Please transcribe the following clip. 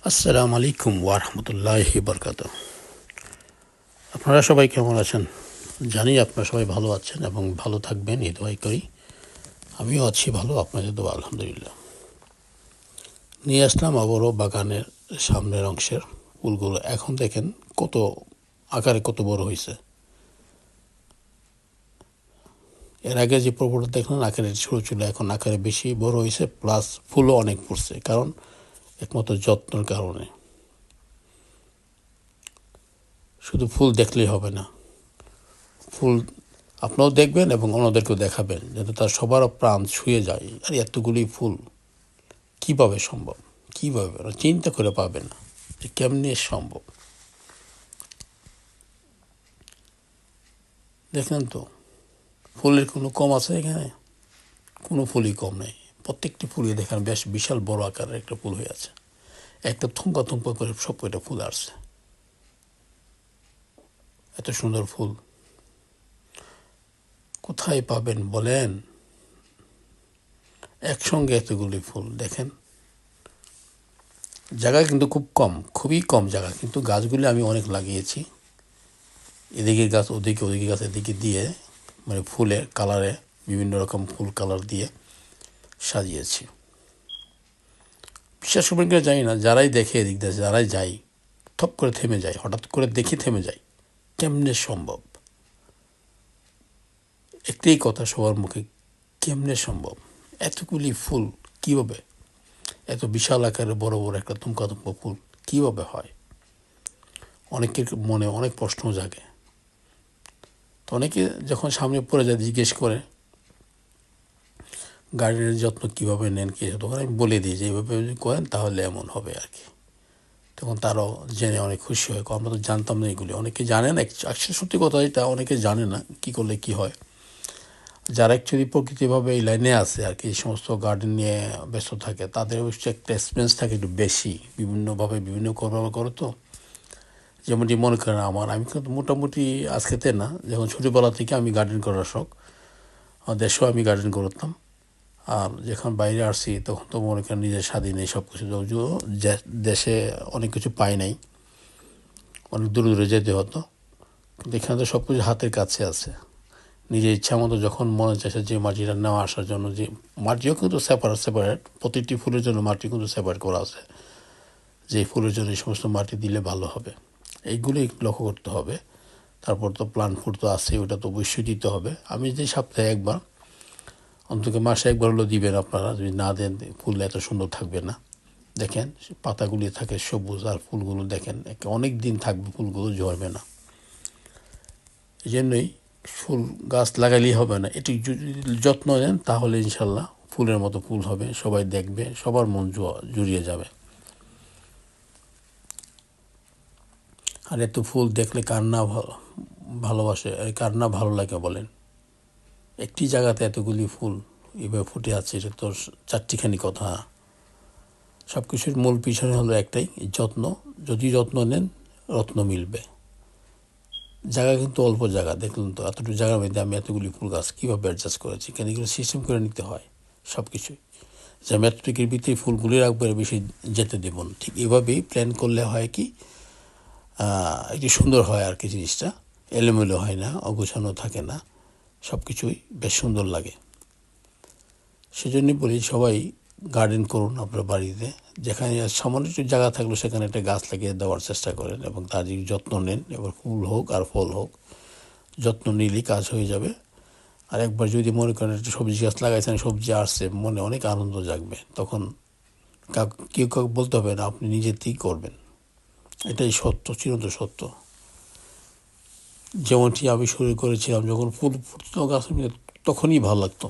আসসালামু আলাইকুম ওয়া রাহমাতুল্লাহি বারাকাতুহু। আপনারা সবাই কেমন আছেন? জানি আপনারা সবাই ভালো আছেন এবং ভালো থাকবেন এই দোয়াই করি। আমিও আছি ভালো, আপনাদের দোয়া আলহামদুলিল্লাহ। নিয়ে আসলাম আবারও বাগানের সামনের অংশের ফুলগুলো। এখন দেখেন কত আকারে কত বড় হয়েছে। এর আগে যে পর্বটা দেখলেন আকারে ছোটো ছিল, এখন আকারে বেশি বড় হয়েছে, প্লাস ফুলও অনেক পড়ছে, কারণ একমাত্র যত্নের কারণে। শুধু ফুল দেখলেই হবে না, ফুল আপনারাও দেখবেন এবং অন্যদেরকেও দেখাবেন, যাতে তার সবার প্রাণ ছুঁয়ে যায়। আর এতগুলি ফুল কীভাবে সম্ভব, কীভাবে চিন্তা করে পাবেন না যে কেমনি সম্ভব। দেখলেন তো, ফুলের কোনো কম আছে এখানে? কোনো ফুলই কম নেই। প্রত্যেকটি ফুলই দেখেন বেশ বিশাল বড় আকারের একটা ফুল হয়ে আছে। একটা থুমকা থুমকা করে সব কয়টা ফুল আসছে। এত সুন্দর ফুল কোথায় পাবেন বলেন? একসঙ্গে এতগুলি ফুল দেখেন। জায়গা কিন্তু খুব কম, খুবই কম জায়গা, কিন্তু গাছগুলি আমি অনেক লাগিয়েছি। এদিকের গাছ ওদিকে, ওদিকে গাছ এদিকে দিয়ে, মানে ফুলের কালারে বিভিন্ন রকম ফুল কালার দিয়ে সাজিয়েছি। বিশ্বাস করবেন কিনা জানি না, যারাই দেখে এদিক দিয়ে যারাই যাই থপ করে থেমে যায়, হঠাৎ করে দেখি থেমে যায়, কেমনে সম্ভব। একটাই কথা সবার মুখে, কেমনে সম্ভব এতগুলি ফুল, কীভাবে এত বিশাল আকারে বড় বড় একটা তুমকা তুমকা ফুল কীভাবে হয়? অনেকের মনে অনেক প্রশ্ন জাগে। তো অনেকে যখন সামনে পড়ে যায় জিজ্ঞেস করে গার্ডেনের যত্ন কীভাবে নেন, কী, তখন আমি বলে দিই যে এইভাবে যদি করেন তাহলে এমন হবে আর কি। তখন তারাও জেনে অনেক খুশি হয়, আমরা তো জানতাম না এগুলি। অনেকে জানে না, অ্যাকচুয়ালি সত্যি কথা এটা, অনেকে জানে না কী করলে কী হয়। যারা অ্যাকচুয়ালি প্রকৃতিভাবে এই লাইনে আছে আর কি, এই সমস্ত গার্ডেন নিয়ে ব্যস্ত থাকে, তাদের অবশ্যই একটা এক্সপিরিয়েন্স থাকে একটু বেশি, বিভিন্নভাবে বিভিন্ন করো তো। যেমনটি মনে করেন আমি কিন্তু মোটামুটি আজকেতে না, যখন ছোটোবেলা থেকে আমি গার্ডেন করার শখ, দেশেও আমি গার্ডেন করতাম। আর যখন বাইরে আসছি তখন তো মনে করেন নিজের স্বাধীনে সব কিছু, দেশে অনেক কিছু পাই নাই, অনেক দূরে দূরে যেতে হতো, কিন্তু এখানে তো সব কিছু হাতের কাছে আছে। নিজের ইচ্ছা মতো যখন মনে চাইছে যে মাটিটা নেওয়া আসার জন্য, যে মাটিও কিন্তু সেপারেট, প্রতিটি ফুলের জন্য মাটি কিন্তু সেপারেট করা আছে, যে ফুলের জন্য এই সমস্ত মাটি দিলে ভালো হবে, এইগুলোই লক্ষ্য করতে হবে। তারপর তো প্লান্ট ফুড তো আছে, ওটা তো অবশ্যই দিতে হবে। আমি যে সপ্তাহে একবার, অন্তত মাসে একবার হলেও দিবেন আপনারা, যদি না দেন ফুল এত সুন্দর থাকবে না। দেখেন পাতাগুলি থাকে সবুজ, আর ফুলগুলো দেখেন অনেক দিন থাকবে, ফুলগুলো ঝরবে না। এই জন্যই ফুল গাছ লাগাইলেই হবে না, এটি যদি যত্ন নেন তাহলে ইনশাল্লাহ ফুলের মতো ফুল হবে, সবাই দেখবে, সবার মন জুড়িয়ে যাবে। আর এত ফুল দেখলে কার না ভালোবাসে, কার না ভালো লাগে বলেন? একটি জায়গাতে এতগুলি ফুল এভাবে ফুটে আছে, এটা তো চারটিখানি কথা। সব কিছুর মূল পিছনে হলো একটাই, যত্ন। যদি যত্ন নেন রত্ন মিলবে। জায়গা কিন্তু অল্প জায়গা, দেখলেন তো, এতটুকু জায়গার মধ্যে আমি এতগুলি ফুল গাছ কীভাবে অ্যাডজাস্ট করেছি। কেন এগুলো সিস্টেম করে নিতে হয় সব কিছুই, যে আমি এতটুকুর ভিতরে ফুলগুলি রাখবো, বেশি যেতে দেব না। ঠিক এভাবেই প্ল্যান করলে হয় কি, একটু সুন্দর হয় আর কি, জিনিসটা এলোমেলো হয় না, অগোছানো থাকে না, সব কিছুই বেশ সুন্দর লাগে। সেজন্যই বলি সবাই গার্ডেন করুন আপনার বাড়িতে, যেখানে সামান্য একটু জায়গা থাকলেও সেখানে একটা গাছ লাগিয়ে দেওয়ার চেষ্টা করেন এবং তার যদি যত্ন নেন, এবার ফুল হোক আর ফল হোক, যত্ন নিলেই কাজ হয়ে যাবে। আর একবার যদি মনে করেন একটা সবজি গাছ লাগাইছেন, সবজি আসছে, মনে অনেক আনন্দ জাগবে, তখন কেউ কাউকে বলতে হবে না, আপনি নিজেতেই করবেন। এটাই সত্য, চিরন্তন সত্য। যেমনটি আমি শুরু করেছিলাম, যখন ফুল ফুটতো গাছের মধ্যে তখনই ভালো লাগতো,